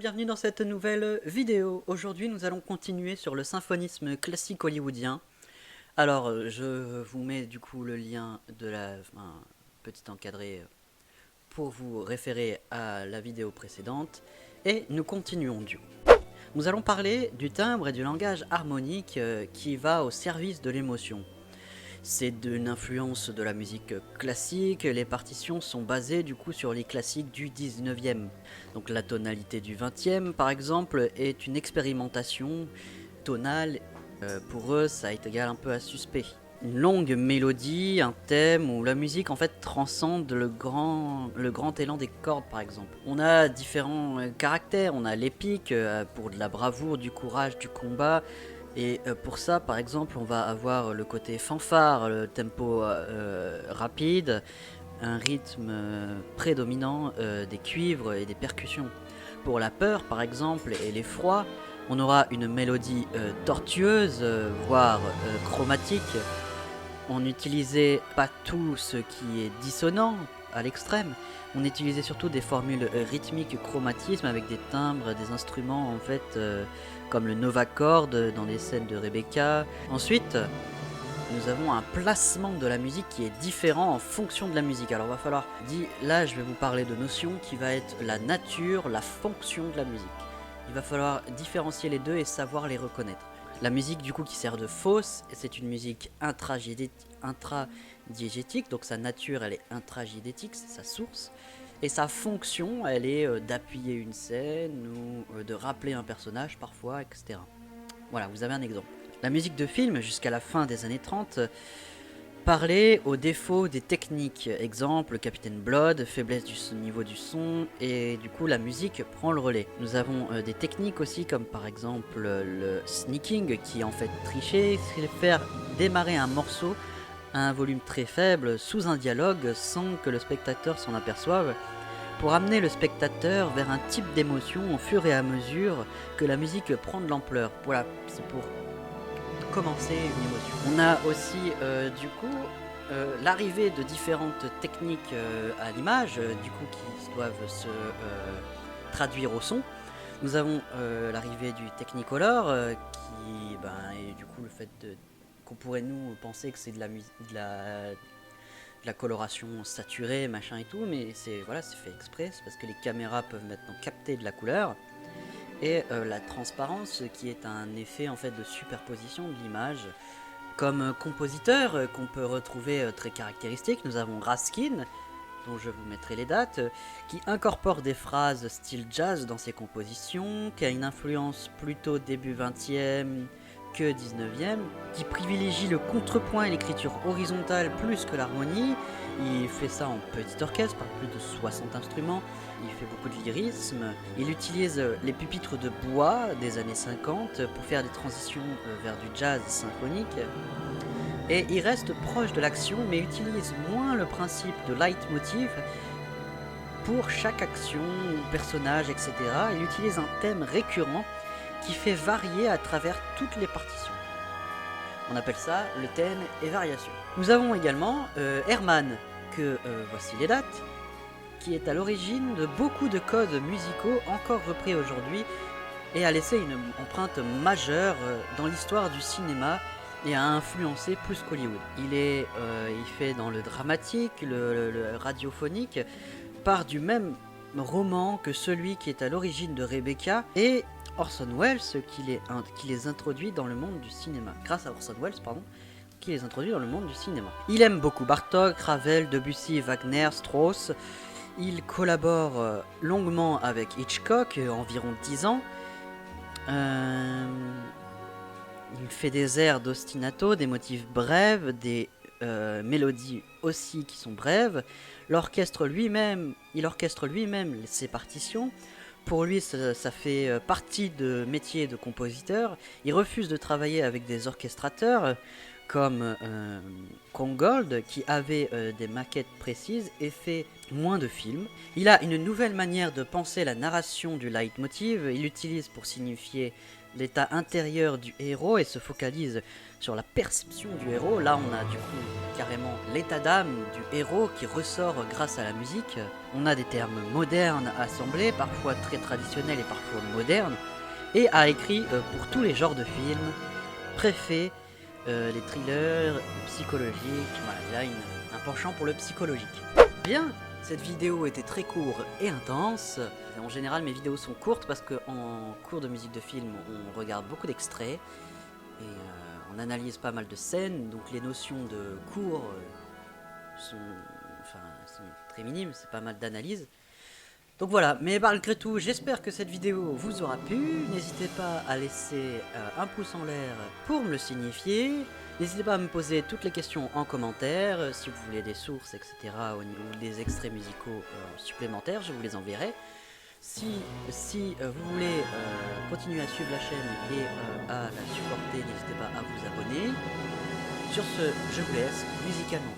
bienvenue dans cette nouvelle vidéo. Aujourd'hui, nous allons continuer sur le symphonisme classique hollywoodien. Alors, je vous mets du coup le lien de un petit encadré pour vous référer à la vidéo précédente. Et nous continuons du coup. Nous allons parler du timbre et du langage harmonique qui va au service de l'émotion. C'est d'une influence de la musique classique, les partitions sont basées du coup sur les classiques du 19e. Donc la tonalité du 20e par exemple est une expérimentation tonale, pour eux ça est égal un peu à suspect. Une longue mélodie, un thème où la musique en fait transcende le grand élan des cordes par exemple. On a différents caractères, on a l'épique pour de la bravoure, du courage, du combat. Et pour ça, par exemple, on va avoir le côté fanfare, le tempo rapide, un rythme prédominant des cuivres et des percussions. Pour la peur, par exemple, et l'effroi, on aura une mélodie tortueuse, voire chromatique. On n'utilisait pas tout ce qui est dissonant à l'extrême. On utilisait surtout des formules rythmiques chromatisme avec des timbres, des instruments en fait comme le novachord dans les scènes de Rebecca. Ensuite, nous avons un placement de la musique qui est différent en fonction de la musique. Alors il va falloir là je vais vous parler de notions qui va être la nature, la fonction de la musique. Il va falloir différencier les deux et savoir les reconnaître. La musique du coup qui sert de fausse, c'est une musique intradiégétique, donc sa nature elle est intradiégétique, c'est sa source. Et sa fonction, elle est d'appuyer une scène ou de rappeler un personnage parfois, etc. Voilà, vous avez un exemple. La musique de film, jusqu'à la fin des années 30, parlait aux défauts des techniques. Exemple, Capitaine Blood, faiblesse du niveau du son, et du coup la musique prend le relais. Nous avons des techniques aussi, comme par exemple le sneaking, qui est en fait tricher, c'est faire démarrer un morceau à un volume très faible, sous un dialogue, sans que le spectateur s'en aperçoive, pour amener le spectateur vers un type d'émotion au fur et à mesure que la musique prend de l'ampleur. Voilà, c'est pour commencer une émotion. On a aussi du coup l'arrivée de différentes techniques à l'image, du coup qui doivent se traduire au son. Nous avons l'arrivée du Technicolor qui est du coup le fait qu'on pourrait nous penser que c'est de la coloration saturée, machin et tout, mais c'est fait exprès, c'est parce que les caméras peuvent maintenant capter de la couleur. Et la transparence qui est un effet en fait de superposition de l'image. Comme compositeur qu'on peut retrouver très caractéristique, nous avons Raskin, dont je vous mettrai les dates, qui incorpore des phrases style jazz dans ses compositions, qui a une influence plutôt début 20e que 19e, qui privilégie le contrepoint et l'écriture horizontale plus que l'harmonie. Il fait ça en petit orchestre par plus de 60 instruments, il fait beaucoup de lyrisme, il utilise les pupitres de bois des années 50 pour faire des transitions vers du jazz symphonique. Et il reste proche de l'action mais utilise moins le principe de leitmotiv pour chaque action ou personnage, etc. Il utilise un thème récurrent qui fait varier à travers toutes les partitions. On appelle ça le thème et variation. Nous avons également Herrmann, que voici les dates, qui est à l'origine de beaucoup de codes musicaux encore repris aujourd'hui et a laissé une empreinte majeure dans l'histoire du cinéma et a influencé plus qu'Hollywood. Il fait dans le dramatique, le radiophonique, part du même roman que celui qui est à l'origine de Rebecca et Orson Welles qui les introduit dans le monde du cinéma. Grâce à Orson Welles, qui les introduit dans le monde du cinéma. Il aime beaucoup Bartók, Ravel, Debussy, Wagner, Strauss. Il collabore longuement avec Hitchcock, environ 10 ans. Il fait des airs d'ostinato, des motifs brèves, des mélodies aussi qui sont brèves. Il orchestre lui-même ses partitions. Pour lui, ça fait partie de métier de compositeur. Il refuse de travailler avec des orchestrateurs comme Kongold, qui avait des maquettes précises et fait moins de films. Il a une nouvelle manière de penser la narration du leitmotiv. Il l'utilise pour signifier l'état intérieur du héros et se focalise sur la perception du héros. Là, on a du coup carrément l'état d'âme du héros qui ressort grâce à la musique. On a des termes modernes assemblés, parfois très traditionnels et parfois modernes, et a écrit pour tous les genres de films, préfet, les thrillers, psychologiques, voilà, il a un penchant pour le psychologique. Bien, cette vidéo était très courte et intense. En général, mes vidéos sont courtes parce qu'en cours de musique de film, on regarde beaucoup d'extraits et on analyse pas mal de scènes, donc les notions de cours sont très minimes, c'est pas mal d'analyse. Donc voilà, mais malgré tout, j'espère que cette vidéo vous aura plu. N'hésitez pas à laisser un pouce en l'air pour me le signifier. N'hésitez pas à me poser toutes les questions en commentaire. Si vous voulez des sources, etc., au niveau des extraits musicaux supplémentaires, je vous les enverrai. Si vous voulez continuer à suivre la chaîne et à la supporter, n'hésitez pas à vous abonner. Sur ce, je vous laisse musicalement.